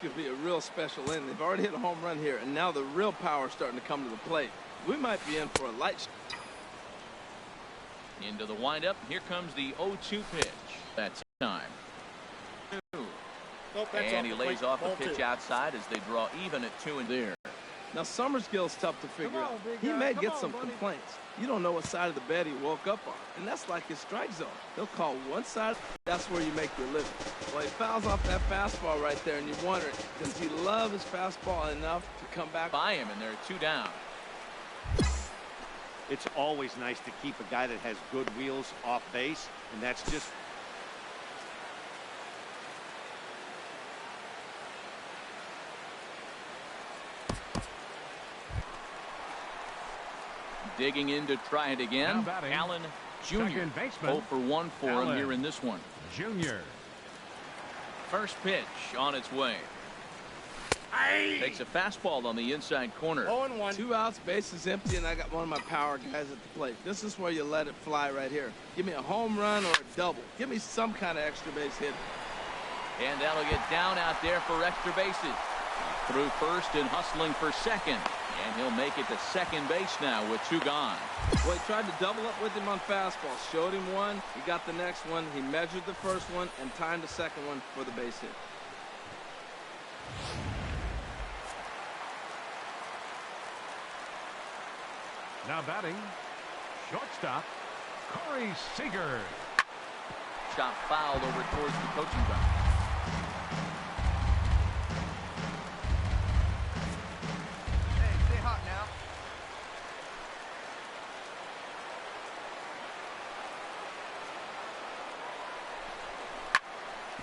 Could be a real special inning. They've already hit a home run here, and now the real power is starting to come to the plate. We might be in for a light. Into the windup. Here comes the 0-2 pitch. That's time. Nope, and he lays off a pitch outside as they draw even at 2 and there. Now, Summerskill's tough to figure out. He may get some complaints. You don't know what side of the bed he woke up on, and that's like his strike zone. They'll call one side. That's where you make your living. Well, he fouls off that fastball right there, and you're wondering, does he love his fastball enough to come back by him, and they're 2 down. It's always nice to keep a guy that has good wheels off base, and that's just digging in to try it again. Allen Jr. 0 for 1 for him here in this one. Junior. First pitch on its way. Takes a fastball on the inside corner. 0-1. 2 outs, bases empty, and I got one of my power guys at the plate. This is where you let it fly right here. Give me a home run or a double. Give me some kind of extra base hit. And that'll get down out there for extra bases. Through first and hustling for second. And he'll make it to second base now with 2 gone. Well, he tried to double up with him on fastball. Showed him one. He got the next one. He measured the first one and timed the second one for the base hit. Now batting, shortstop, Corey Seager. Shot fouled over towards the coaching bench.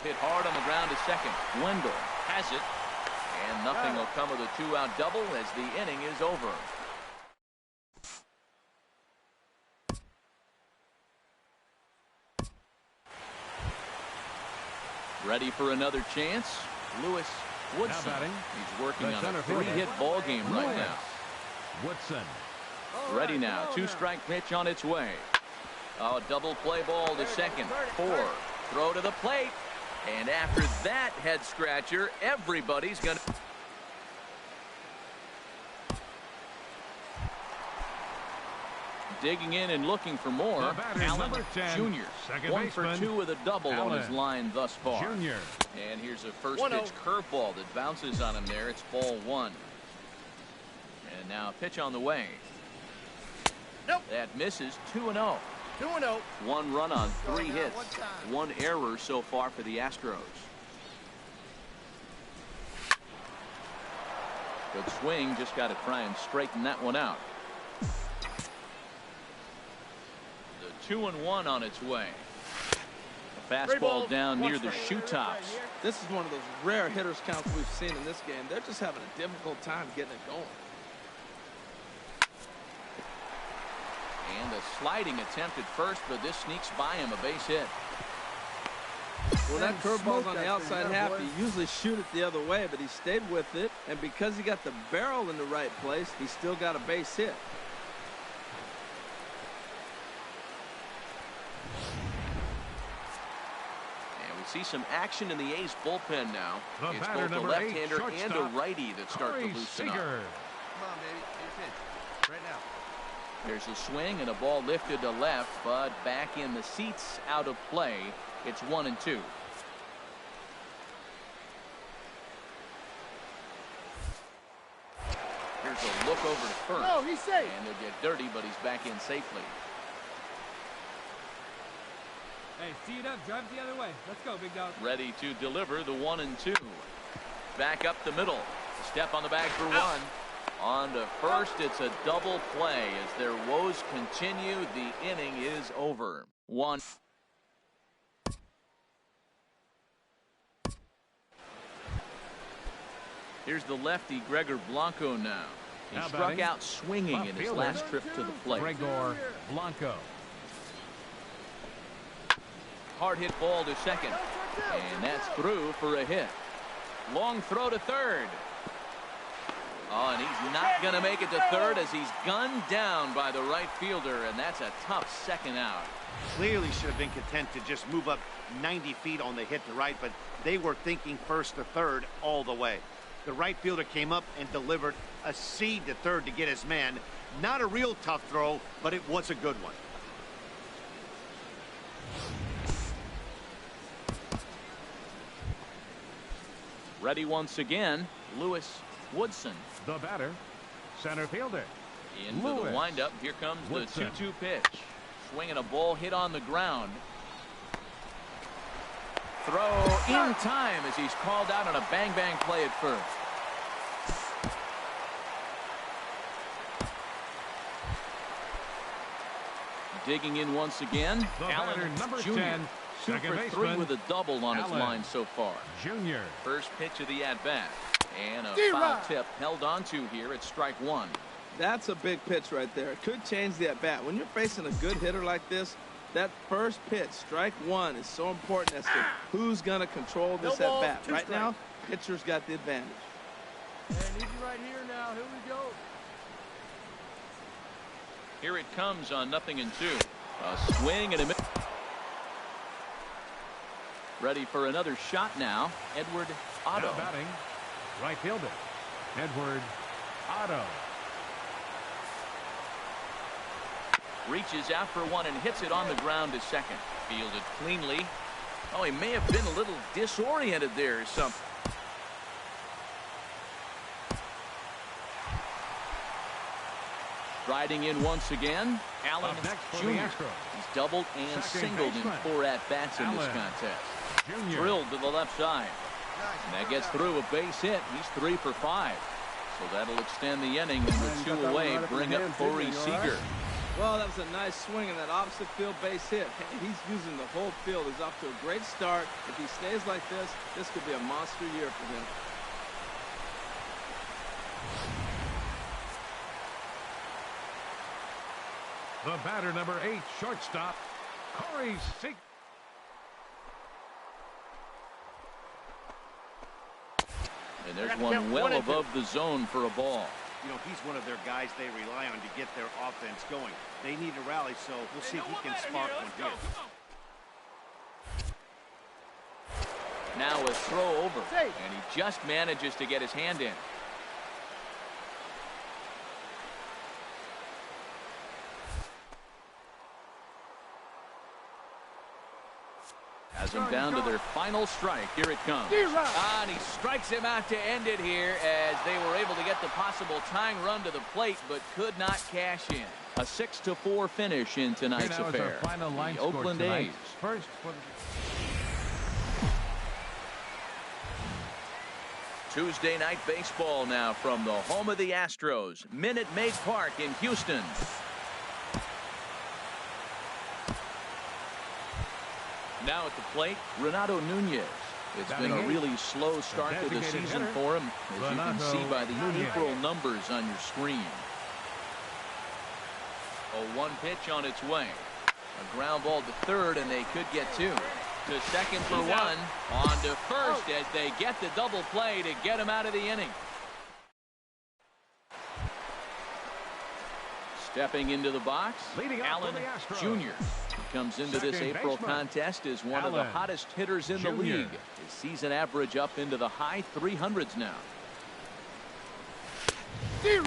Hit hard on the ground to second. Wendell has it, and nothing will come of the 2-out double as the inning is over. Ready for another chance. Lewis Woodson. He's working on a 3-hit ball game right now. Woodson. Ready now. 2-strike pitch on its way. Oh, double play ball to second. 4. Throw to the plate. And after that head scratcher, everybody's going to. Digging in and looking for more. Allen Jr. 1 for 2 with a double on his line thus far. Junior. And here's a first pitch curveball that bounces on him there. It's ball 1. And now a pitch on the way. Nope. That misses. 2-0. 2-0. 1 run on 3 hits. 1 error so far for the Astros. Good swing. Just got to try and straighten that one out. The 2-1 on its way. A fastball down near the shoe tops. This is one of those rare hitters counts we've seen in this game. They're just having a difficult time getting it going. And a sliding attempt at first, but this sneaks by him, a base hit. Well, that curveball's on the outside half. He usually shoot it the other way, but he stayed with it. And because he got the barrel in the right place, he still got a base hit. And we see some action in the A's bullpen now. The it's batter, both a left-hander and a righty that start to loosen up. Come on, baby. Here's it. Right now. There's a swing and a ball lifted to left, but back in the seats, out of play. It's 1-2. Here's a look over to first. No, he's safe. And they'll get dirty, but he's back in safely. Hey, see it up. Drive it the other way. Let's go, big dog. Ready to deliver the 1-2. Back up the middle. Step on the bag for 1. On to first, it's a double play. As their woes continue, the inning is over. 1. Here's the lefty, Gregor Blanco now. He struck out swinging in his last trip to the plate. Gregor Blanco. Hard hit ball to second. And that's through for a hit. Long throw to third. Oh, and he's not going to make it to third as he's gunned down by the right fielder, and that's a tough second out. Clearly should have been content to just move up 90 feet on the hit to right, but they were thinking first to third all the way. The right fielder came up and delivered a seed to third to get his man. Not a real tough throw, but it was a good one. Ready once again, Lewis Woodson. The batter, center fielder. Into the windup. Here comes the 2-2 pitch. Swinging a ball hit on the ground. Throw in time as he's called out on a bang-bang play at first. Digging in once again, Allen Jr. 10, 2 for 3 with a double on his line so far. Junior. First pitch of the at-bat. And a foul tip held onto here at strike one. That's a big pitch right there. It could change the at-bat. When you're facing a good hitter like this, that first pitch, strike one, is so important as to who's going to control this at-bat. Right now, pitcher's got the advantage. And easy right here now. Here we go. Here it comes on 0-2. A swing and a miss. Ready for another shot now. Edward Otto. Now batting, right fielder, Edward Otto. Reaches out for one and hits it on the ground to second. Fielded cleanly. Oh, he may have been a little disoriented there or something. Riding in once again, Allen Jr. He's doubled and singled in 4 at-bats in this contest. Drilled to the left side. And that gets through a base hit. He's 3 for 5. So that'll extend the inning, and with 2 away, bring up Corey Seager. Well, that was a nice swing in that opposite field base hit. He's using the whole field. He's off to a great start. If he stays like this could be a monster year for him. The batter, number 8, shortstop, Corey Seager. And there's one well above the zone for a ball. You know, he's one of their guys they rely on to get their offense going. They need a rally, so we'll see if he can spark one here. Now a throw over, and he just manages to get his hand in. Has him down to their final strike. Here it comes. And he strikes him out to end it here as they were able to get the possible tying run to the plate, but could not cash in. A 6-4 finish in tonight's affair. The Oakland A's. First for Tuesday night baseball now from the home of the Astros, Minute Maid Park in Houston. Now at the plate, Renato Nunez. It's been a really slow start to the season for him, as you can see by the April numbers on your screen. A 1 pitch on its way. A ground ball to third, and they could get 2. To second for 1. On to first as they get the double play to get him out of the inning. Stepping into the box, Allen Jr. comes into this April contest as one of the hottest hitters in the league. His season average up into the high 300s now.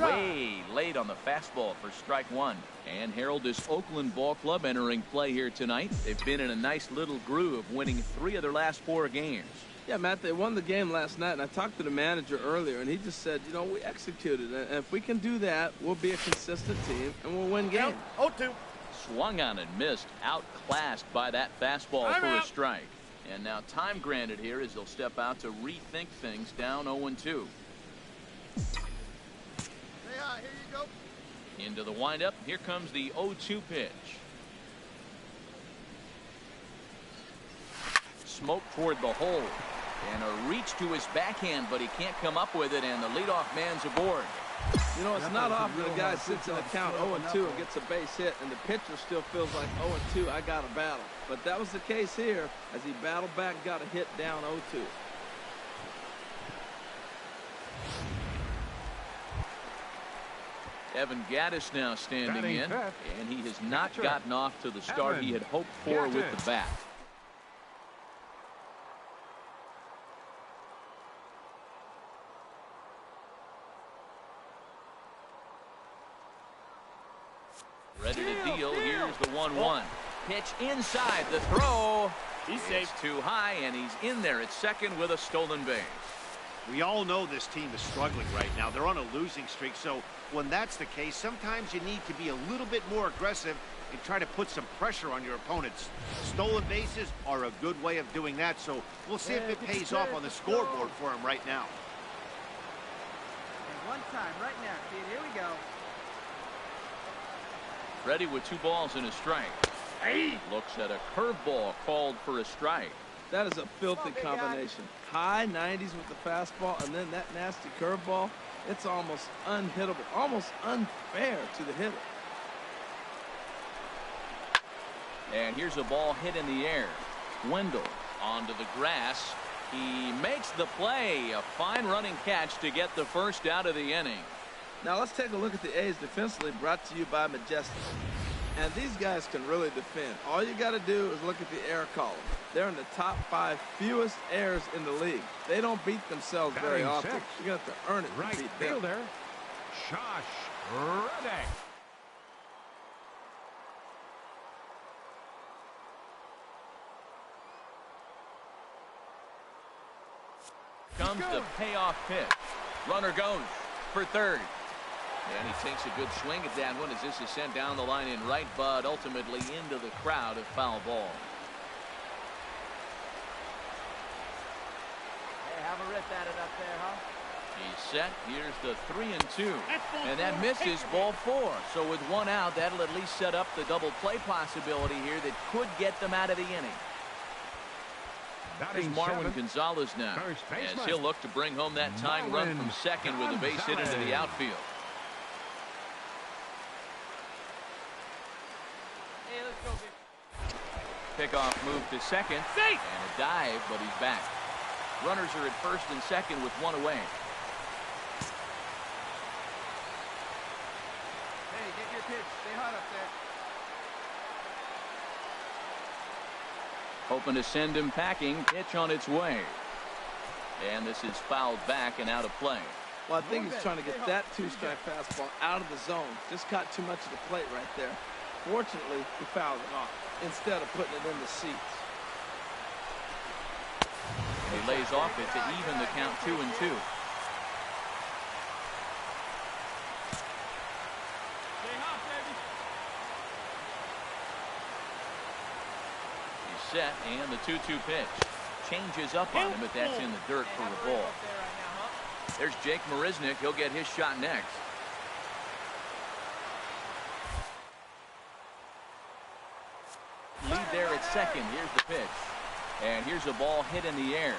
Way late on the fastball for strike 1. And Harold, this Oakland ball club entering play here tonight. They've been in a nice little groove, winning 3 of their last 4 games. Yeah, Matt, they won the game last night, and I talked to the manager earlier, and he just said, you know, we executed, and if we can do that, we'll be a consistent team, and we'll win games. 0-2. Swung on and missed, outclassed by that fastball for a strike. And now time granted here as they'll step out to rethink things down 0-2. Here you go. Into the windup, here comes the 0-2 pitch. Smoke toward the hole. And a reach to his backhand, but he can't come up with it, and the leadoff man's aboard. You know, it's not often a guy sits in a count 0-2 and gets a base hit, and the pitcher still feels like 0-2, I got to battle. But that was the case here as he battled back, got a hit down 0-2. Evan Gaddis now standing Batting in, fifth, and he has not catcher, gotten off to the start he had hoped for with the Gaddis. bat. Ready to deal. Here's the 1-1. Pitch inside. The throw. He's It's safe. too high, and he's in there at second with a stolen base. We all know this team is struggling right now. They're on a losing streak, so when that's the case, sometimes you need to be a little bit more aggressive and try to put some pressure on your opponents. Stolen bases are a good way of doing that, so we'll see if it pays off on the scoreboard for him right now. And one time, right now, kid. Here we go. Ready with 2 balls and a strike. Looks at a curveball called for a strike. That is a filthy combination. High 90s with the fastball, and then that nasty curveball. It's almost unhittable, almost unfair to the hitter. And here's a ball hit in the air. Wendell onto the grass. He makes the play. A fine running catch to get the first out of the inning. Now let's take a look at the A's defensively, brought to you by Majestic. And these guys can really defend. All you got to do is look at the error column. They're in the top 5 fewest errors in the league. They don't beat themselves very Batting often. sixth, You're going to have to earn it right to beat them. fielder, Josh Reddick. Comes the payoff pitch. Runner goes for third. And he takes a good swing at that one as this is sent down the line in right, but ultimately into the crowd of foul ball. Hey, have a rip at it up there, huh? He's set. Here's the 3-2. And that misses ball 4. So with 1 out, that'll at least set up the double play possibility here that could get them out of the inning. Here's Batting Marwin seventh, Gonzalez now, first baseman, as he'll look to bring home that tying run from Marwin second with a base hit into the Gonzalez. outfield. Hey, let's go, big. Pickoff move to second. Safe! And a dive, but he's back. Runners are at first and second with 1 away. Hey, get your pitch. Stay hot up there. Hoping to send him packing. Pitch on its way. And this is fouled back and out of play. Well, I think he's trying to get that 2-strike fastball out of the zone. Just caught too much of the plate right there. Fortunately, he fouled it off instead of putting it in the seats. He lays off it to even the count 2-2. Stay hot, baby. He's set, and the 2-2 pitch. Changes up on him, but that's in the dirt for a ball. There's Jake Marisnick. He'll get his shot next. Lead there at second. Here's the pitch. And here's a ball hit in the air.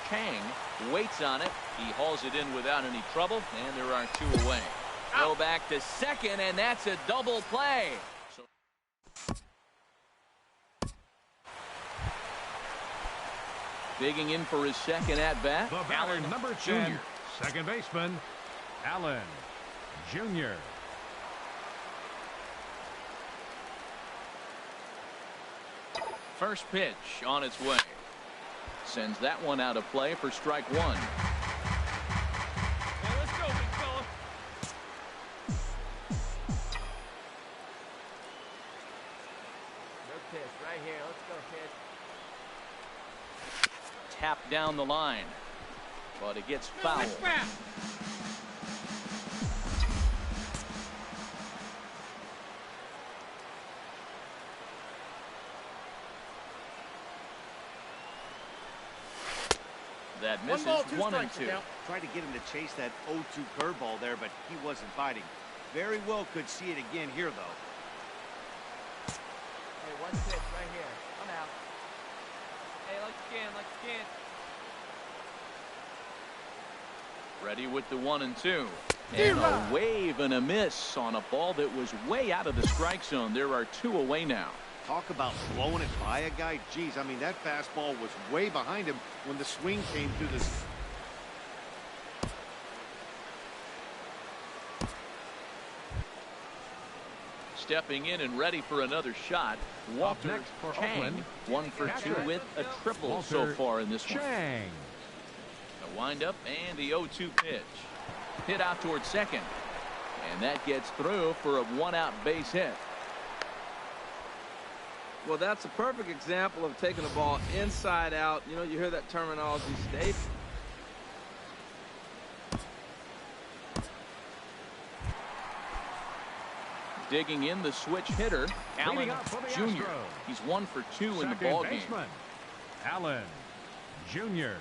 Chang waits on it. He hauls it in without any trouble, and there are 2 away. Go back to second, and that's a double play. So digging in for his second at-bat, The batter, Allen number 10, Jr. second baseman, Allen Jr. First pitch on its way. Sends that one out of play for strike 1. Hey, let's go, big fella. Good pitch right here. Let's go, kid. Tapped down the line, but it gets fouled. That misses 1-2. Tried to get him to chase that 0-2 curveball there, but he wasn't biting. Very well could see it again here, though. Hey, one pitch right here. I'm out. Hey, like scan. Ready with the 1-2. And a wave and a miss on a ball that was way out of the strike zone. There are 2 away now. Talk about blowing it by a guy. Geez, I mean, that fastball was way behind him when the swing came through this. Stepping in and ready for another shot, Walter next for Chang, Oakland, 1 for 2 catcher, with a triple Walter so far in this one. Chang. A windup and the 0-2 pitch. Hit out towards second. And that gets through for a 1-out base hit. Well, that's a perfect example of taking the ball inside out. You know, you hear that terminology, State. Digging in the switch hitter, Allen Jr. Astros. He's 1 for 2 in the Second ball game. baseman, Allen Jr.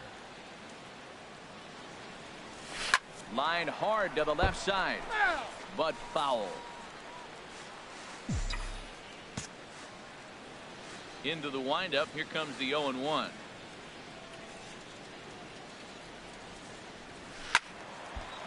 Line hard to the left side, but foul. Into the windup. Here comes the 0-1.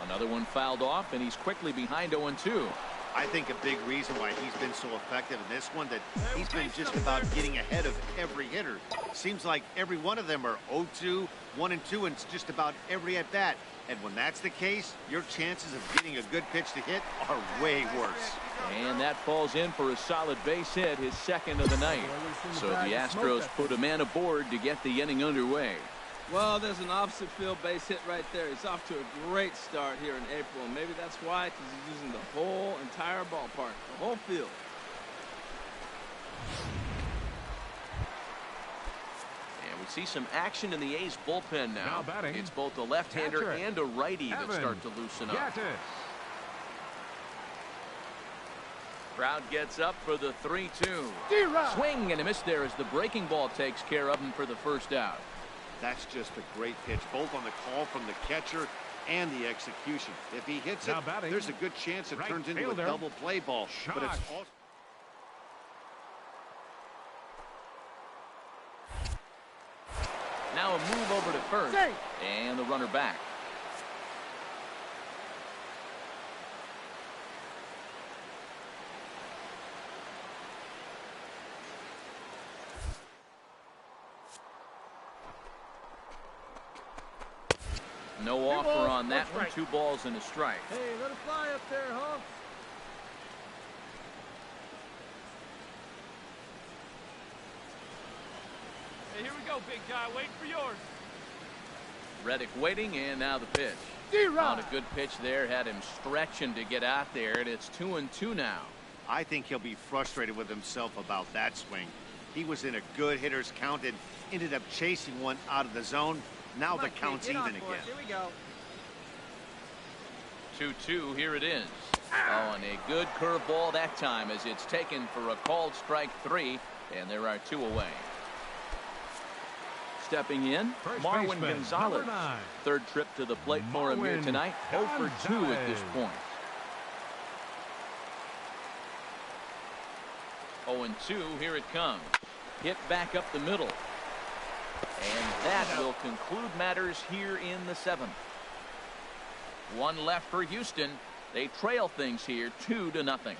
Another one fouled off, and he's quickly behind 0-2. I think a big reason why he's been so effective in this one that he's been just about getting ahead of every hitter. Seems like every one of them are 0-2, 1-2, and it's just about every at bat. And when that's the case, your chances of getting a good pitch to hit are way worse. And that falls in for a solid base hit, his second of the night. So the Astros put a man aboard to get the inning underway. Well, there's an opposite field base hit right there. He's off to a great start here in April, and maybe that's why, because he's using the whole entire ballpark, the whole field. And we see some action in the A's bullpen now. Now batting, it's both a left-hander catcher, and a righty that Evan start to loosen up. Gattis. Crowd gets up for the 3-2. Swing and a miss there as the breaking ball takes care of him for the first out. That's just a great pitch, both on the call from the catcher and the execution. If he hits Now it, batting, there's a good chance it right turns into fielder, a double play ball. But it's Josh. also Now a move over to first, and the runner back. No offer on that one. 2 balls and a strike. Hey, let it fly up there, huh? Hey, here we go, big guy. Waiting for yours. Reddick waiting, and now the pitch. On a good pitch there, had him stretching to get out there, and it's 2-2 now. I think he'll be frustrated with himself about that swing. He was in a good hitter's count and ended up chasing one out of the zone. Now the count's even again. Here we go. 2-2, here it is. Oh, and a good curveball that time as it's taken for a called strike 3, and there are 2 away. Stepping in, First Marwin baseman, Gonzalez. number 9. Third trip to the plate for him here Marwin tonight. 0 for 2 at this Gonzalez. point. 0-2, here it comes. Hit back up the middle. And that will conclude matters here in the 7th. 1 left for Houston. They trail things here 2-0.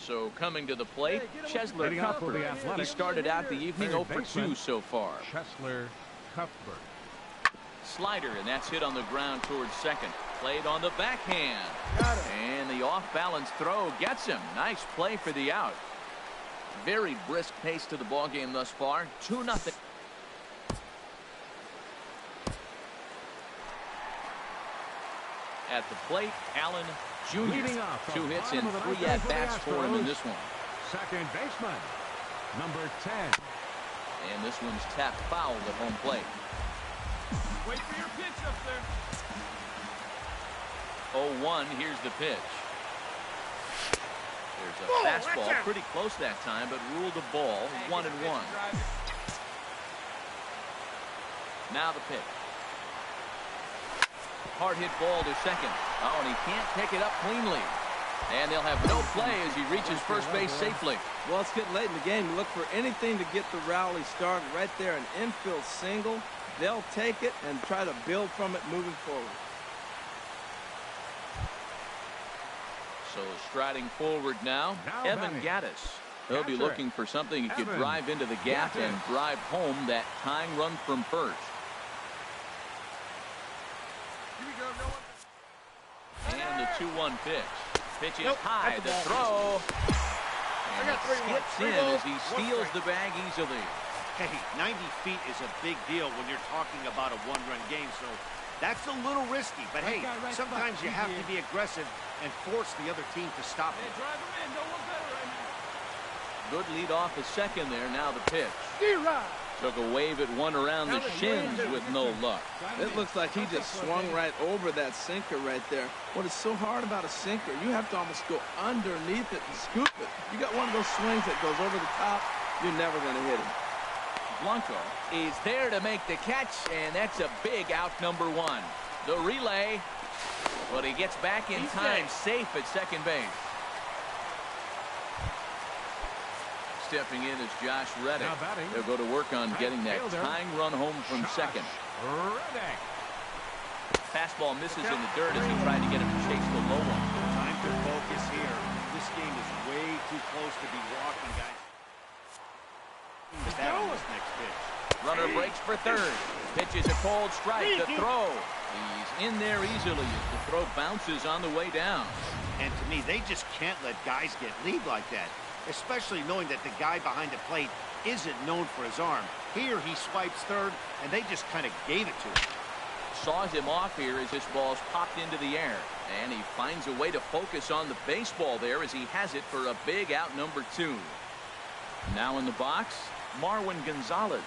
So coming to the plate, Chesler Hitting up for the Cuthbert. He Athletics. started out the evening 0 Third for 2 baseman, so far. Chesler Cuthbert. Slider, and that's hit on the ground towards second. Played on the backhand. And the off-balance throw gets him. Nice play for the out. Very brisk pace to the ball game thus far. 2-0. At the plate, Allen Jr. Leading off the 2 hits bottom and of the 3 ninth for the at-bats for him in Astros. this one. Second baseman, number 10. And this one's tapped foul at home plate. Wait for your pitch up there. 0-1, here's the pitch. There's a fastball, pretty close that time, but ruled a ball, 1-1. Now the pitch. Hard hit ball to second. Oh, and he can't pick it up cleanly. And they'll have no play as he reaches first base safely. Well, it's getting late in the game. You look for anything to get the rally started right there. An infield single. They'll take it and try to build from it moving forward. So striding forward now Evan Gaddis. He'll be looking for something he could drive into the gap and drive home that tying run from first. And the 2-1 pitch. Pitch is high. The throw. And it skips in as he steals the bag easily. Hey, 90 feet is a big deal when you're talking about a one-run game, so that's a little risky. But hey, sometimes you have to be aggressive and force the other team to stop it. Good lead off a second there. Now the pitch. Took a wave at one around the shins with no luck. It looks like he just swung right over that sinker right there. What is so hard about a sinker, you have to almost go underneath it and scoop it. You got one of those swings that goes over the top, you're never going to hit it. Blanco is there to make the catch, and that's a big out number one. The relay, but he gets back in time, safe at second base. Stepping in is Josh Reddick. He'll go to work on getting that tying run home from second. Fastball misses in the dirt as he tried to get him to chase the low one. Time to focus here. This game is way too close to be walking, guys. Next pitch. Runner breaks for third. Pitch is a cold strike. The throw. He's in there easily as the throw bounces on the way down. And to me, they just can't let guys get lead like that, especially knowing that the guy behind the plate isn't known for his arm. Here he swipes third, and they just kind of gave it to him. Saws him off here as this ball's popped into the air. And he finds a way to focus on the baseball there as he has it for a big out number two. Now in the box, Marwin Gonzalez.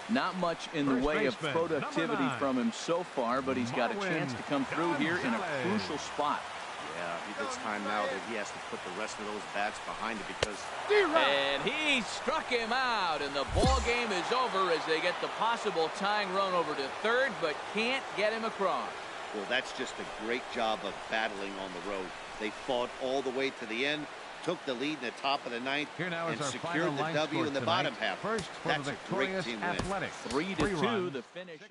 Not much in the way of productivity from him so far, but he's got a chance to come through here in a crucial spot. Yeah, it's time now that he has to put the rest of those bats behind it because... And he struck him out, and the ball game is over as they get the possible tying run over to third, but can't get him across. Well, that's just a great job of battling on the road. They fought all the way to the end, took the lead in the top of the ninth, and secured the W in the bottom half. First for that's the a great victorious team win. Athletics. 3-2, the finish.